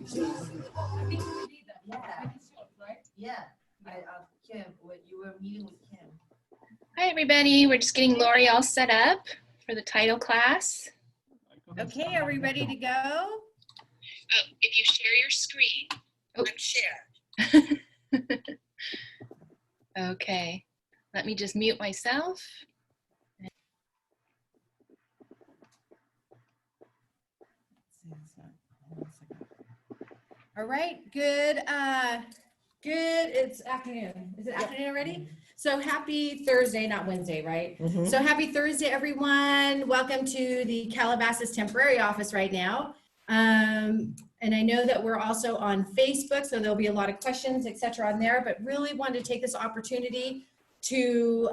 think we need that. Yeah. Right? Yeah. Kim, what you were meeting with Kim. Hi, everybody. We're just getting Laurie all set up for the title class. Okay, are we ready to go? Oh, if you share your screen. Oh. I'm shared. Okay. Let me just mute myself. All right, good. It's afternoon. Is it afternoon already? So happy Thursday, not Wednesday, right? So happy Thursday, everyone. Welcome to the Calabasas temporary office right now. And I know that we're also on Facebook, so there'll be a lot of questions, etc. on there, but really wanted to take this opportunity to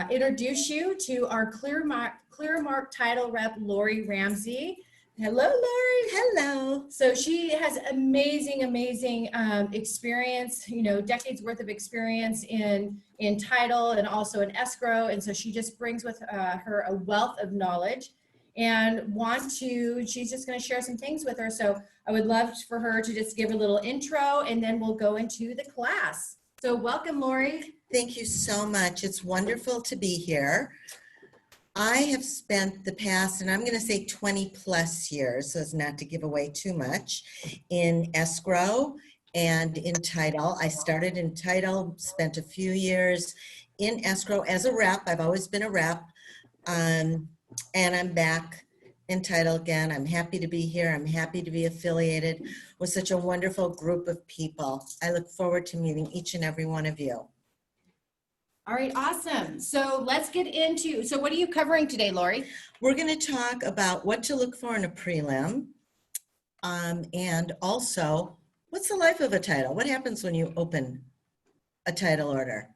introduce you to our Clearmark title rep, Laurie Ramsey. Hello, Laurie. Hello. So she has amazing experience, decades worth of experience in title and also in escrow. And so she just brings with her a wealth of knowledge and she's just going to share some things with her. So I would love for her to just give a little intro and then we'll go into the class. So welcome, Laurie. Thank you so much. It's wonderful to be here. I have spent the past, and I'm going to say 20 plus years, so as not to give away too much, in escrow and in title. I started in title, spent a few years in escrow as a rep. I've always been a rep, and I'm back in title again. I'm happy to be here. I'm happy to be affiliated with such a wonderful group of people. I look forward to meeting each and every one of you. All right, awesome. So let's get into, so what are you covering today, Laurie? We're going to talk about what to look for in a prelim, and also what's the life of a title? What happens when you open a title order?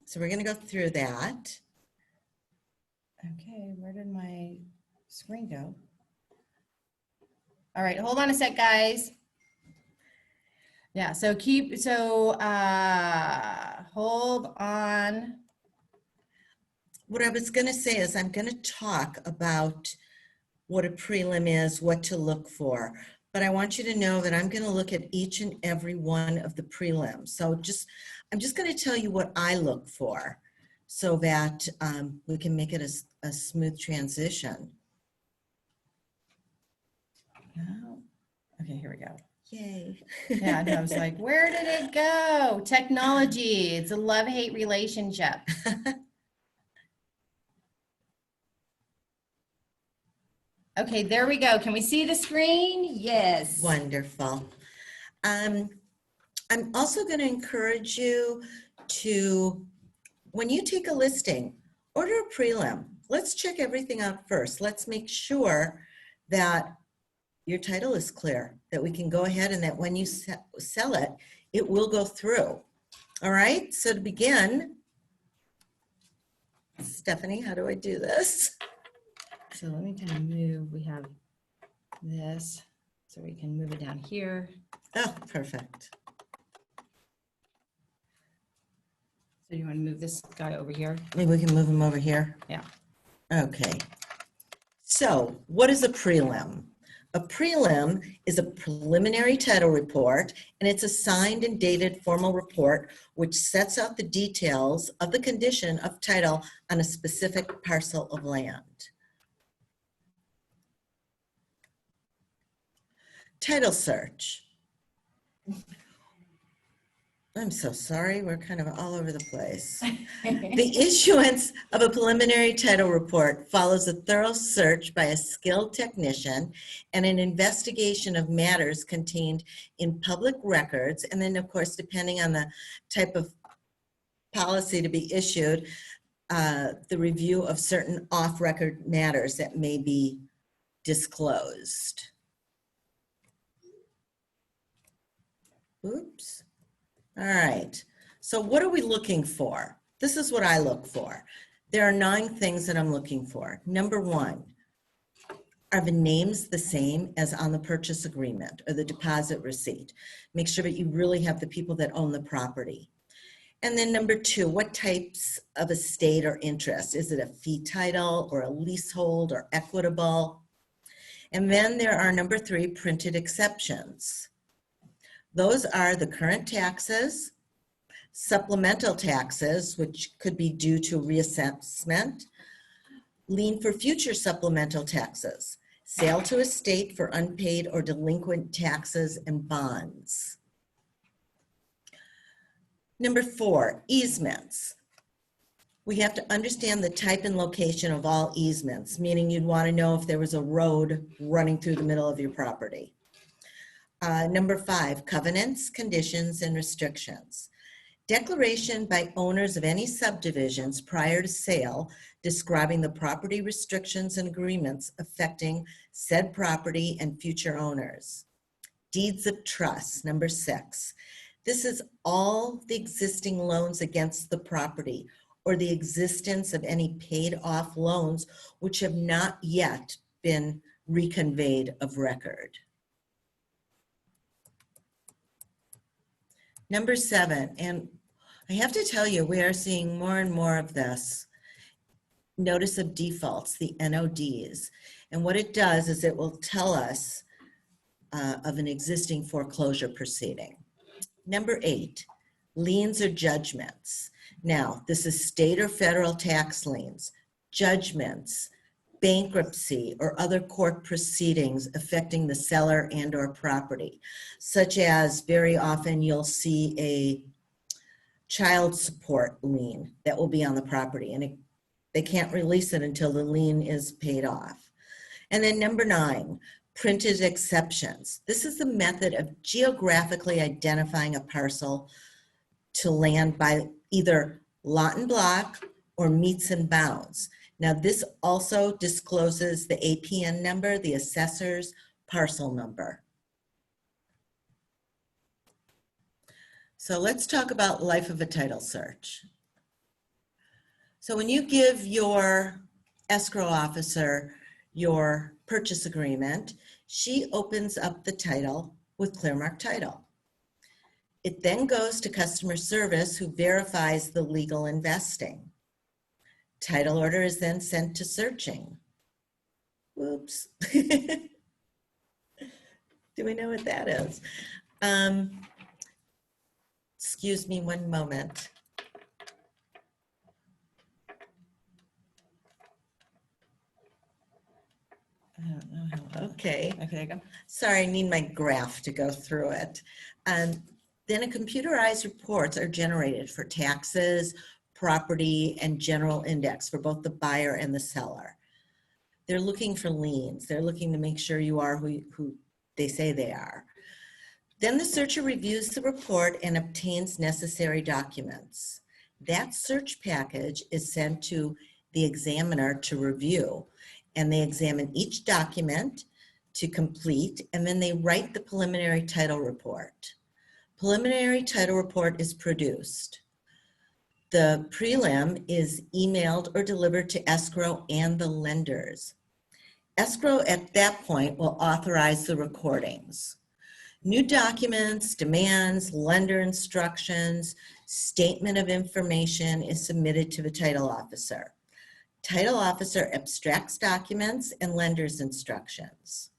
So we're going to go through that. Okay, where did my screen go? All right, hold on a sec, guys. Yeah, so hold on. What I was going to say is I'm going to talk about what a prelim is, what to look for, but I want you to know that I'm going to look at each and every one of the prelims. So I'm just going to tell you what I look for so that we can make it a smooth transition. Oh, okay, here we go. Yay. Yeah, and I was like, where did it go? Technology, it's a love-hate relationship. Okay, there we go. Can we see the screen? Yes. Wonderful. I'm also going to encourage you to, when you take a listing, order a prelim. Let's check everything out first. Let's make sure that your title is clear, that we can go ahead and that when you sell it, it will go through. All right, so to begin, Stephanie, how do I do this? So let me kind of move, we have this, so we can move it down here. Oh, perfect. So you want to move this guy over here? Maybe we can move him over here. Yeah. Okay. So what is a prelim? A prelim is a preliminary title report, and it's a signed and dated formal report which sets out the details of the condition of title on a specific parcel of land. Title search. I'm so sorry, we're kind of all over the place. The issuance of a preliminary title report follows a thorough search by a skilled technician and an investigation of matters contained in public records, and then of course, depending on the type of policy to be issued, the review of certain off-record matters that may be disclosed. Oops. All right, so what are we looking for? This is what I look for. There are 9 things that I'm looking for. Number 1, are the names the same as on the purchase agreement or the deposit receipt? Make sure that you really have the people that own the property. And then number 2, what types of estate or interest? Is it a fee title or a leasehold or equitable? And then there are number 3, printed exceptions. Those are the current taxes, supplemental taxes, which could be due to reassessment, lien for future supplemental taxes, sale to estate for unpaid or delinquent taxes and bonds. Number 4, easements. We have to understand the type and location of all easements, meaning you'd want to know if there was a road running through the middle of your property. Number 5, covenants, conditions, and restrictions. Declaration by owners of any subdivisions prior to sale describing the property restrictions and agreements affecting said property and future owners. Deeds of trust, number 6. This is all the existing loans against the property or the existence of any paid off loans which have not yet been reconveyed of record. Number 7, and I have to tell you, we are seeing more and more of this. Notice of defaults, the NODs. And what it does is it will tell us of an existing foreclosure proceeding. Number 8, liens or judgments. Now, this is state or federal tax liens, judgments, bankruptcy, or other court proceedings affecting the seller and or property, such as very often you'll see a child support lien that will be on the property, and they can't release it until the lien is paid off. And then number 9, printed exceptions. This is the method of geographically identifying a parcel to land by either lot and block or meets and bounds. Now, this also discloses the APN number, the assessor's parcel number. So let's talk about life of a title search. So when you give your escrow officer your purchase agreement, she opens up the title with Clearmark Title. It then goes to customer service who verifies the legal investing. Title order is then sent to searching. Whoops. Do we know what that is? Excuse me one moment. I don't know how, okay. Okay, there you go. Sorry, I need my graph to go through it. Then a computerized reports are generated for taxes, property, and general index for both the buyer and the seller. They're looking for liens. They're looking to make sure you are who they say they are. Then the searcher reviews the report and obtains necessary documents. That search package is sent to the examiner to review, and they examine each document to complete, and then they write the preliminary title report. Preliminary title report is produced. The prelim is emailed or delivered to escrow and the lenders. Escrow at that point will authorize the recordings. New documents, demands, lender instructions, statement of information is submitted to the title officer. Title officer abstracts documents and lender's instructions.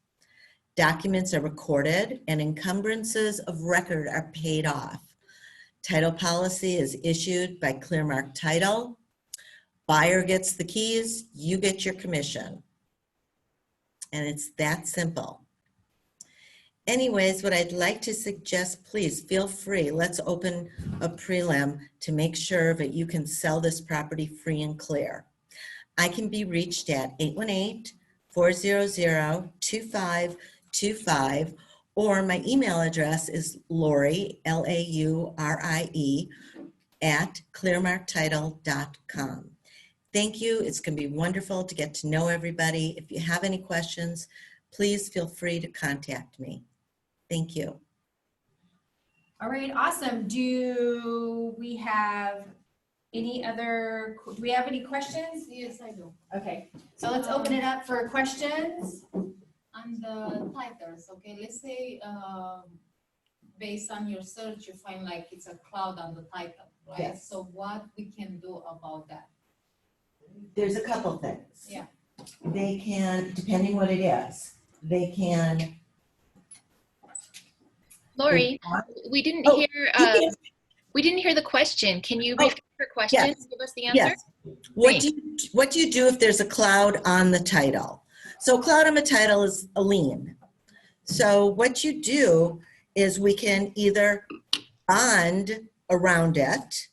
Documents are recorded and encumbrances of record are paid off. Title policy is issued by Clearmark Title. Buyer gets the keys, you get your commission. And it's that simple. Anyways, what I'd like to suggest, please feel free. Let's open a prelim to make sure that you can sell this property free and clear. I can be reached at 818-400-2525, or my email address is Laurie, Laurie, at clearmarktitle.com. Thank you. It's going to be wonderful to get to know everybody. If you have any questions, please feel free to contact me. Thank you. All right, awesome. Do we have any questions? Yes, I do. Okay, so let's open it up for questions. On the titles, okay, let's say, based on your search, you find like it's a cloud on the title, right? Yes. So what we can do about that? There's a couple things. Yeah. They can, depending what it is. they can. Lori, we didn't Oh, hear. you We didn't hear the question. Can you Oh, repeat her question? yes. And give us the answer. Yes. What do you do if there's a cloud on the title? So a cloud on the title is a lien. So what you do is we can either bond around it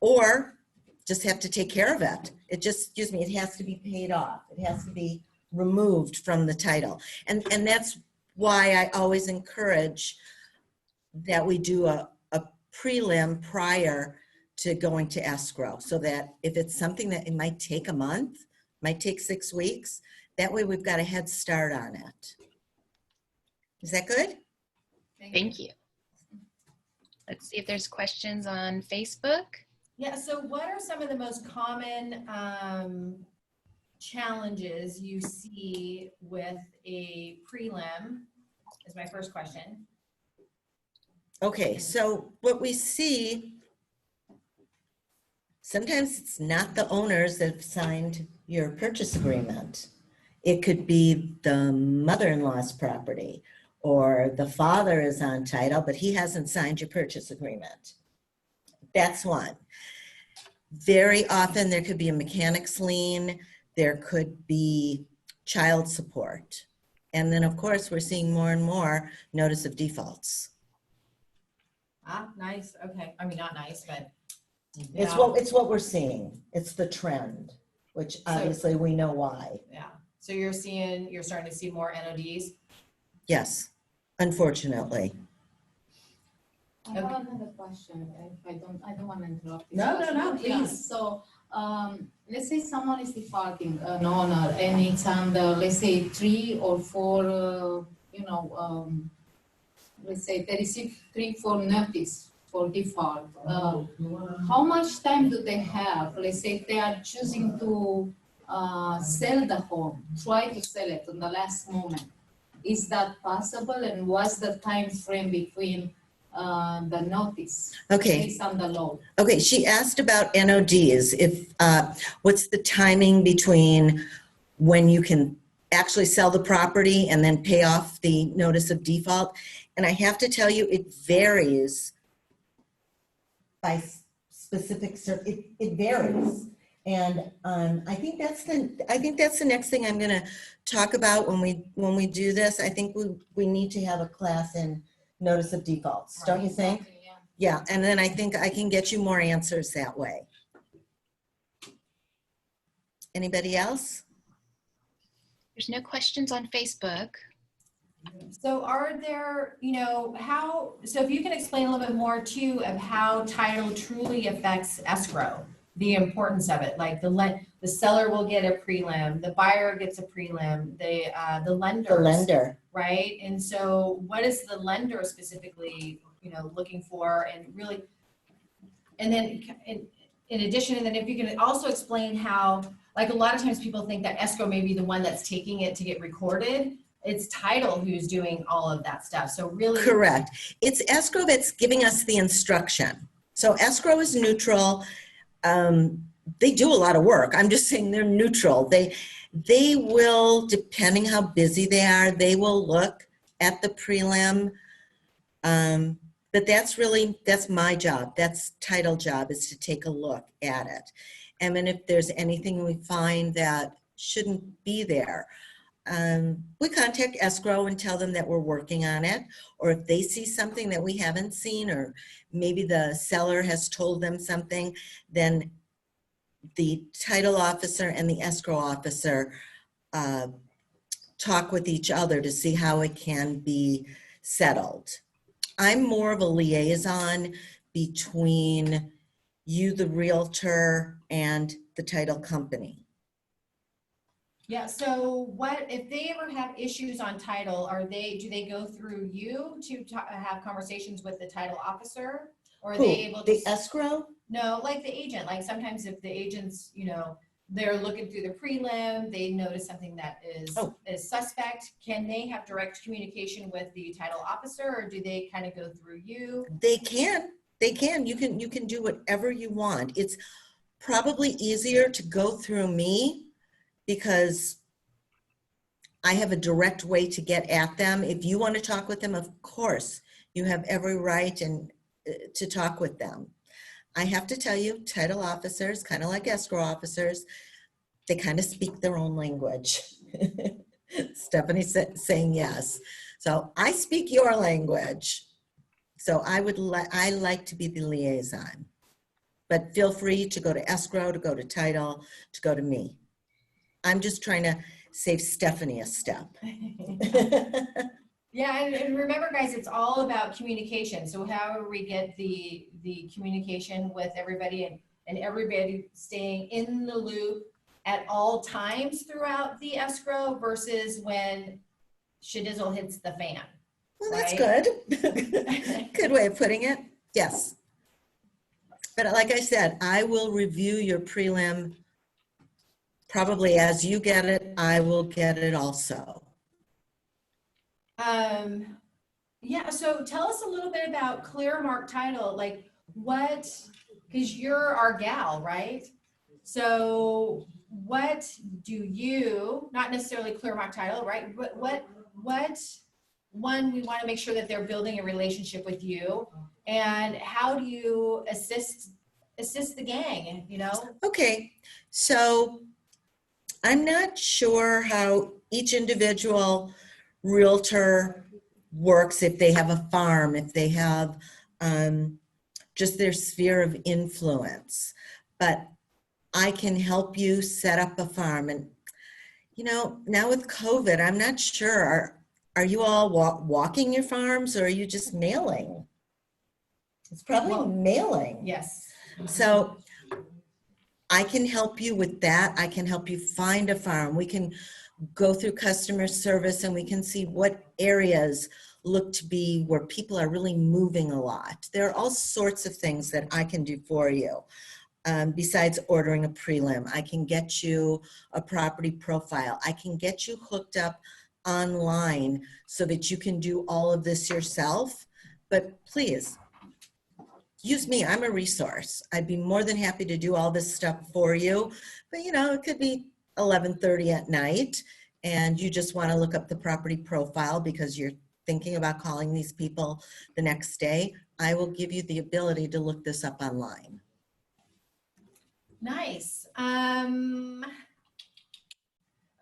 or just have to take care of it. It just, excuse me, it has to be paid off. It has to be removed from the title. And that's why I always encourage that we do a prelim prior to going to escrow, so that if it's something that it might take a month, might take 6 weeks, that way we've got a head start on it. Is that good? Thank you. Let's see if there's questions on Facebook. Yeah, so what are some of the most common challenges you see with a prelim is my first question. Okay, so what we see, sometimes it's not the owners that have signed your purchase agreement. It could be the mother-in-law's property, or the father is on title, but he hasn't signed your purchase agreement. That's one. Very often there could be a mechanic's lien, there could be child support. And then of course, we're seeing more and more notice of defaults. Ah, nice, okay. I mean, not nice, but. It's yeah. what we're seeing. It's the trend, which obviously we know why. Yeah, so you're starting to see more NODs? Yes, unfortunately. I have another question, if I don't want to interrupt you. No, Yeah, please. so, let's say someone is defaulting, an owner, and it's under, let's say, 3 or 4, let's say they receive 3, 4 notice for default. How much time do they have? Let's say if they are choosing to sell the home, try to sell it in the last moment. Is that possible? And what's the time frame between the notice Okay. based on the law? Okay, she asked about NODs. If what's the timing between when you can actually sell the property and then pay off the notice of default? And I have to tell you, it varies by specific. It varies, and I think that's the next thing I'm going to talk about when we do this. I think we need to have a class in notice of defaults, don't you think? Exactly, yeah. Yeah, and then I think I can get you more answers that way. Anybody else? There's no questions on Facebook. So are there, so if you can explain a little bit more too of how title truly affects escrow, the importance of it, like the seller will get a prelim, the buyer gets a prelim, the lender. Right? And so what is the lender specifically, looking for, and really, and then in addition, and then if you can also explain how, like a lot of times people think that escrow may be the one that's taking it to get recorded. It's title who's doing all of that stuff. So really. Correct. It's escrow that's giving us the instruction. So escrow is neutral. They do a lot of work. I'm just saying they're neutral. They will, depending how busy they are, they will look at the prelim. But that's my job. That's title job, is to take a look at it. And then if there's anything we find that shouldn't be there, we contact escrow and tell them that we're working on it. Or if they see something that we haven't seen, or maybe the seller has told them something, then the title officer and the escrow officer talk with each other to see how it can be settled. I'm more of a liaison between you, the realtor, and the title company. Yeah, so what, if they ever have issues on title, do they go through you to have conversations with the title officer? Or are they able to? The escrow? No, like the agent, like sometimes if the agents, they're looking through the prelim, they notice something that is suspect, can they have direct communication with the title officer, or do they kind of go through you? They can. You can do whatever you want. It's probably easier to go through me, because I have a direct way to get at them. If you want to talk with them, of course, you have every right to talk with them. I have to tell you, title officers, kind of like escrow officers, they kind of speak their own language. Stephanie saying yes. So I speak your language. So I like to be the liaison. But feel free to go to escrow, to go to title, to go to me. I'm just trying to save Stephanie a step. Yeah, and remember, guys, it's all about communication. So however we get the communication with everybody and everybody staying in the loop at all times throughout the escrow versus when shedizzle hits the fan. Well, that's right? good. Good way of putting it. Yes. But like I said, I will review your prelim probably as you get it, I will get it also. Yeah, so tell us a little bit about Clearmark title, like what, because you're our gal, right? So what do you, not necessarily Clearmark title, right? But what one, we want to make sure that they're building a relationship with you, and how do you assist the gang, you know? Okay, so I'm not sure how each individual realtor works, if they have a farm, if they have just their sphere of influence, but I can help you set up a farm. And you know, now with COVID, I'm not sure, are you all walking your farms, or are you just mailing? It's probably mailing. Yes. So I can help you with that. I can help you find a farm. We can go through customer service and we can see what areas look to be where people are really moving a lot. There are all sorts of things that I can do for you. Besides ordering a prelim, I can get you a property profile. I can get you hooked up online so that you can do all of this yourself. But please, use me. I'm a resource. I'd be more than happy to do all this stuff for you. But you know, it could be 11:30 at night and you just want to look up the property profile because you're thinking about calling these people the next day. I will give you the ability to look this up online. Nice.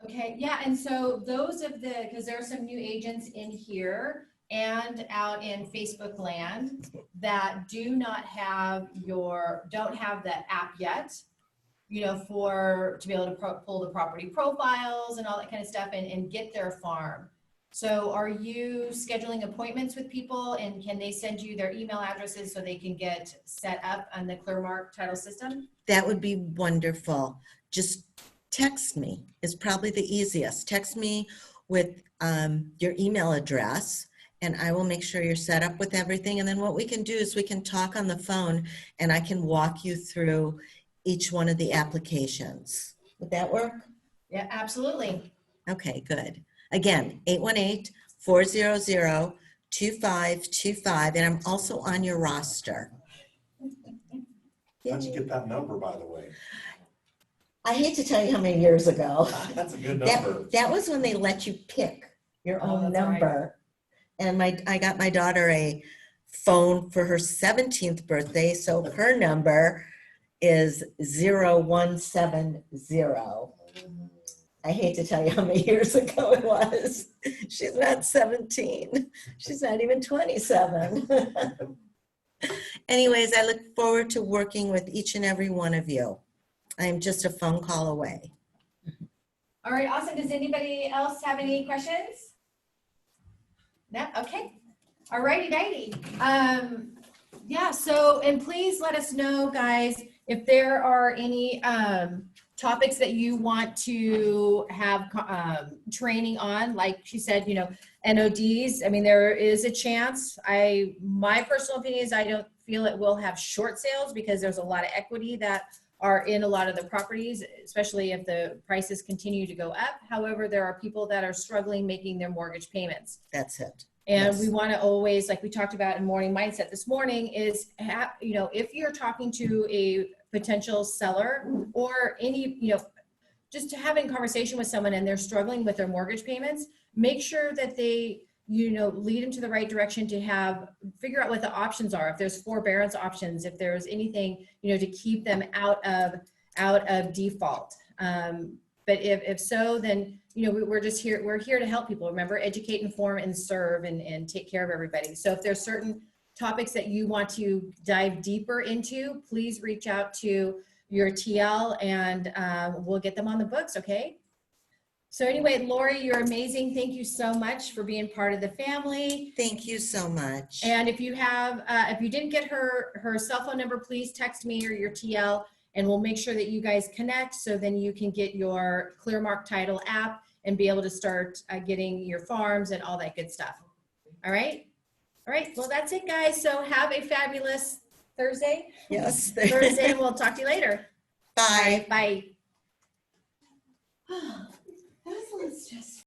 Okay, yeah, and so those of the, because there are some new agents in here and out in Facebook land that don't have the app yet, you know, to be able to pull the property profiles and all that kind of stuff and get their farm. So are you scheduling appointments with people, and can they send you their email addresses so they can get set up on the Clearmark title system? That would be wonderful. Just text me is probably the easiest. Text me with your email address and I will make sure you're set up with everything. And then what we can do is we can talk on the phone and I can walk you through each one of the applications. Would that work? Yeah, absolutely. Okay, good. Again, 818-400-2525, and I'm also on your roster. How'd you get that number, by the way? I hate to tell you how many years ago. That's a good number. That was when they let you pick your own that's number. Right. And I got my daughter a phone for her 17th birthday, so her number is 0170. I hate to tell you how many years ago it was. She's not 17. She's not even 27. Anyways, I look forward to working with each and every one of you. I'm just a phone call away. All right, awesome. Does anybody else have any questions? No? Okay. All righty. Yeah, so, and please let us know, guys, if there are any topics that you want to have training on. Like she said, you know, NODs. I mean, there is a chance. My personal opinion is I don't feel it will have short sales because there's a lot of equity that are in a lot of the properties, especially if the prices continue to go up. However, there are people that are struggling making their mortgage payments. That's it. And Yes. we want to always, like we talked about in Morning Mindset this morning, is, you know, if you're talking to a potential seller or any, you know, just having a conversation with someone and they're struggling with their mortgage payments, make sure that they, lead them to the right direction to figure out what the options are. If there's forbearance options, if there's anything, to keep them out of default. But if so, then, we're here to help people. Remember, educate, inform, and serve, and take care of everybody. So if there's certain topics that you want to dive deeper into, please reach out to your TL and we'll get them on the books, okay? So anyway, Laurie, you're amazing. Thank you so much for being part of the family. Thank you so much. And if you didn't get her cell phone number, please text me or your TL, and we'll make sure that you guys connect so then you can get your Clearmark title app and be able to start getting your farms and all that good stuff. All right? All right, well, that's it, guys. So have a fabulous Thursday. Yes. Thursday, and we'll talk to you later. Bye. Bye. That was a little stressful.